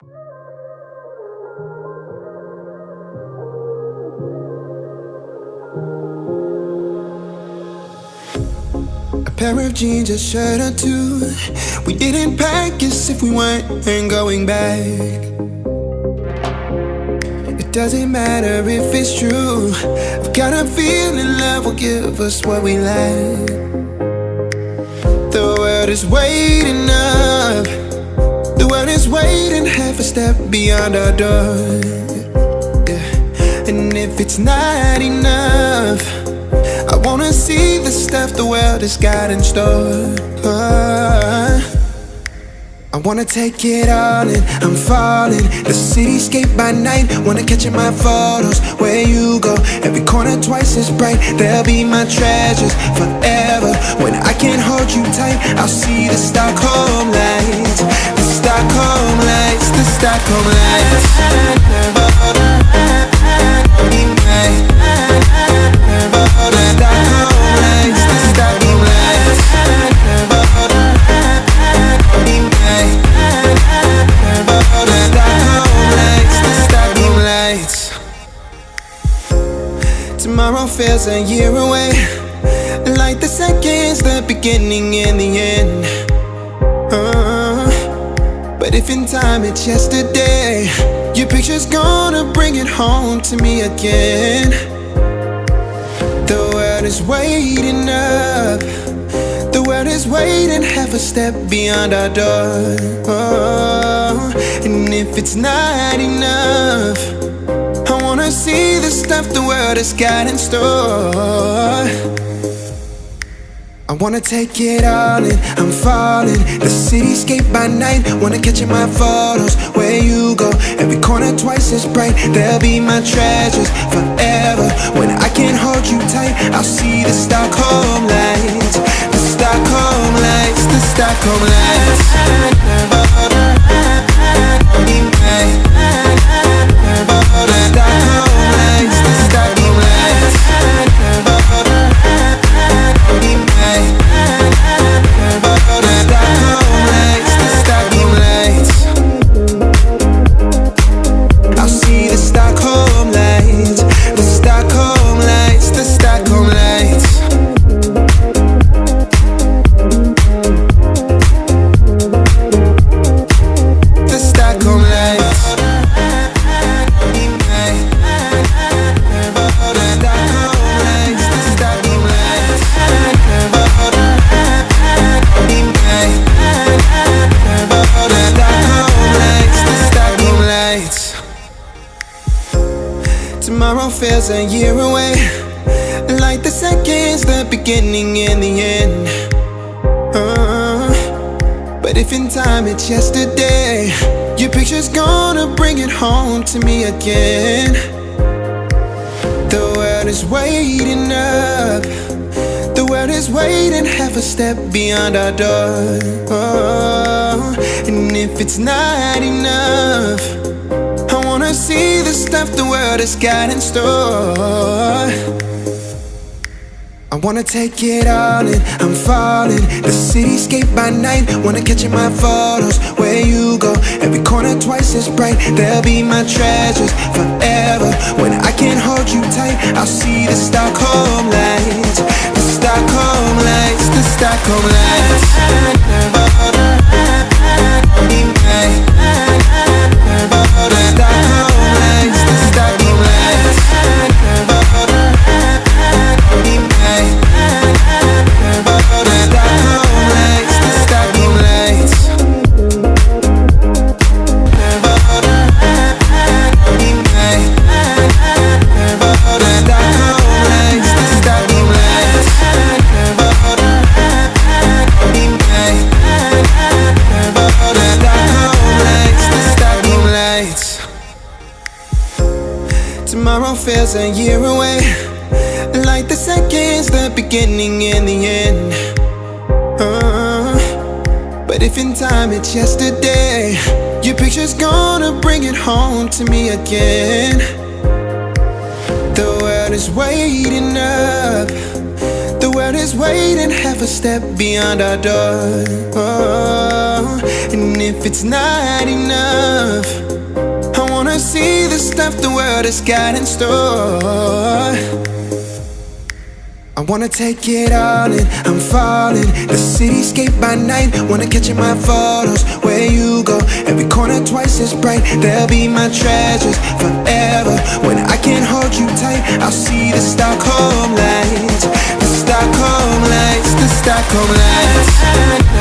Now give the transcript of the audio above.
A pair of jeans, a shirt or two. We didn't pack as if we weren't going back. It doesn't matter if it's true. I've got a feeling love will give us what we lack. The world is waiting up. The world is waiting half a step beyond our door. Yeah. And if it's not enough, I wanna see the stuff the world has got in store. I wanna take it all in, I'm falling. The cityscape by night, wanna catch in my photos. Where you go, every corner twice as bright. They'll be my treasures forever. When I can't hold you tight, I'll see the Stockholm lights. The Stockholm lights, the Stockholm lights. Tomorrow feels a year away, like the seconds, the beginning and the end. But if in time it's yesterday, your picture's gonna bring it home to me again. The world is waiting up. The world is waiting half a step beyond our door. And if it's not enough, I wanna see the stuff the world has got in store. I wanna take it all in, I'm falling. The cityscape by night, wanna catch in my photos. Where you go, every corner twice as bright. They'll be my treasures forever. When I can't hold you tight, I'll see the Stockholm lights. The Stockholm lights, the Stockholm lights. Tomorrow feels a year away, like the seconds, the beginning and the end. But if in time it's yesterday, your picture's gonna bring it home to me again. The world is waiting up. The world is waiting half a step beyond our door. And if it's not enough, I wanna see the stuff the world has got in store. I wanna take it all in, I'm falling. The cityscape by night, wanna catch in my photos. Where you go, every corner twice as bright. They'll be my treasures forever. When I can't hold you tight, I'll see the Stockholm lights. The Stockholm lights, the Stockholm lights. Tomorrow feels a year away, like the seconds, the beginning and the end. But if in time it's yesterday, your picture's gonna bring it home to me again. The world is waiting up. The world is waiting half a step beyond our door. And if it's not enough, stuff the world has got in store. I wanna take it all in, I'm falling. The cityscape by night, wanna catch in my photos. Where you go, every corner twice as bright. They'll be my treasures forever. When I can't hold you tight, I'll see the Stockholm lights. The Stockholm lights, the Stockholm lights.